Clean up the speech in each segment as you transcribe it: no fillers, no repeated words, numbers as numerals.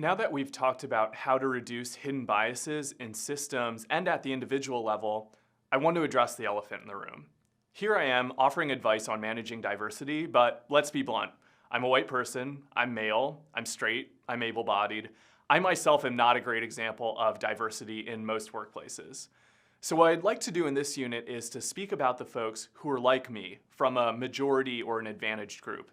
Now that we've talked about how to reduce hidden biases in systems and at the individual level, I want to address the elephant in the room. Here I am offering advice on managing diversity, but let's be blunt. I'm a white person, I'm male, I'm straight, I'm able-bodied. I myself am not a great example of diversity in most workplaces. So what I'd like to do in this unit is to speak about the folks who are like me, from a majority or an advantaged group.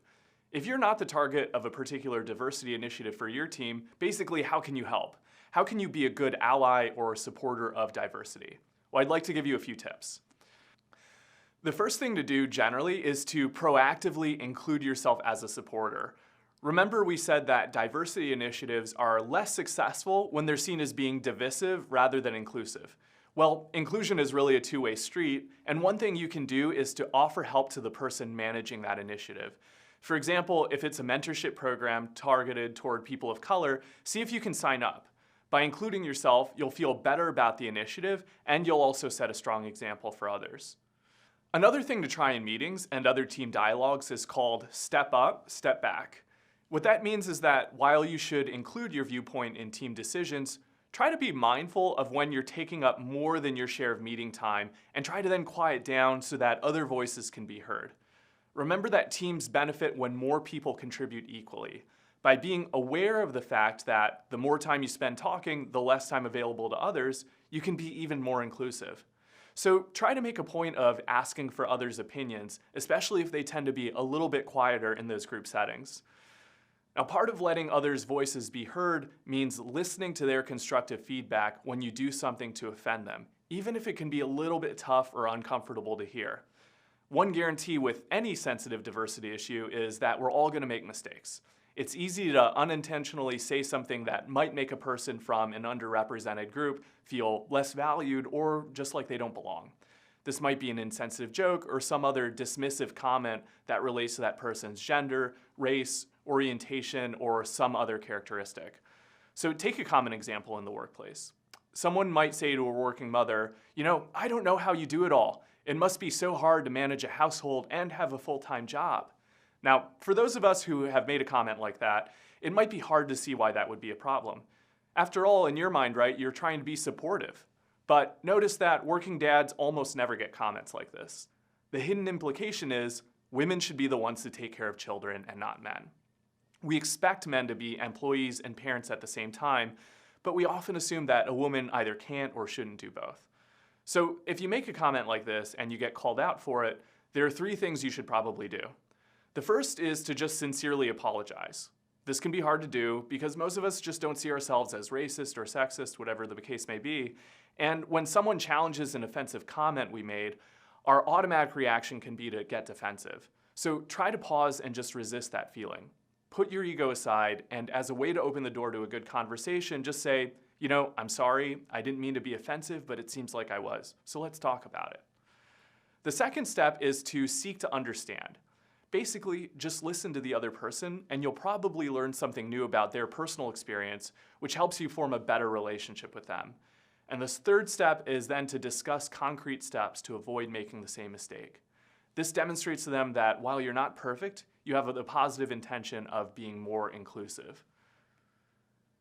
If you're not the target of a particular diversity initiative for your team, basically how can you help? How can you be a good ally or a supporter of diversity? Well, I'd like to give you a few tips. The first thing to do generally is to proactively include yourself as a supporter. Remember we said that diversity initiatives are less successful when they're seen as being divisive rather than inclusive. Well, inclusion is really a two-way street, and one thing you can do is to offer help to the person managing that initiative. For example, if it's a mentorship program targeted toward people of color, see if you can sign up. By including yourself, you'll feel better about the initiative, and you'll also set a strong example for others. Another thing to try in meetings and other team dialogues is called step up, step back. What that means is that while you should include your viewpoint in team decisions, try to be mindful of when you're taking up more than your share of meeting time and try to then quiet down so that other voices can be heard. Remember that teams benefit when more people contribute equally. By being aware of the fact that the more time you spend talking, the less time available to others, you can be even more inclusive. So try to make a point of asking for others' opinions, especially if they tend to be a little bit quieter in those group settings. Now, part of letting others' voices be heard means listening to their constructive feedback when you do something to offend them, even if it can be a little bit tough or uncomfortable to hear. One guarantee with any sensitive diversity issue is that we're all going to make mistakes. It's easy to unintentionally say something that might make a person from an underrepresented group feel less valued or just like they don't belong. This might be an insensitive joke or some other dismissive comment that relates to that person's gender, race, orientation, or some other characteristic. So take a common example in the workplace. Someone might say to a working mother, I don't know how you do it all. It must be so hard to manage a household and have a full-time job. Now, for those of us who have made a comment like that, it might be hard to see why that would be a problem. After all, in your mind, right, you're trying to be supportive. But notice that working dads almost never get comments like this. The hidden implication is women should be the ones to take care of children and not men. We expect men to be employees and parents at the same time, but we often assume that a woman either can't or shouldn't do both. So if you make a comment like this and you get called out for it, there are three things you should probably do. The first is to just sincerely apologize. This can be hard to do because most of us just don't see ourselves as racist or sexist, whatever the case may be. And when someone challenges an offensive comment we made, our automatic reaction can be to get defensive. So try to pause and just resist that feeling. Put your ego aside, and as a way to open the door to a good conversation, just say, I'm sorry, I didn't mean to be offensive, but it seems like I was. So let's talk about it. The second step is to seek to understand. Basically, just listen to the other person, and you'll probably learn something new about their personal experience, which helps you form a better relationship with them. And this third step is then to discuss concrete steps to avoid making the same mistake. This demonstrates to them that while you're not perfect, you have the positive intention of being more inclusive.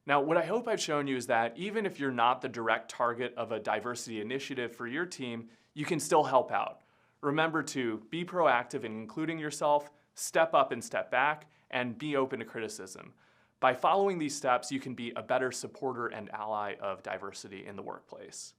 Now, what I hope I've shown you is that even if you're not the direct target of a diversity initiative for your team, you can still help out. Remember to be proactive in including yourself, step up and step back, and be open to criticism. By following these steps, you can be a better supporter and ally of diversity in the workplace.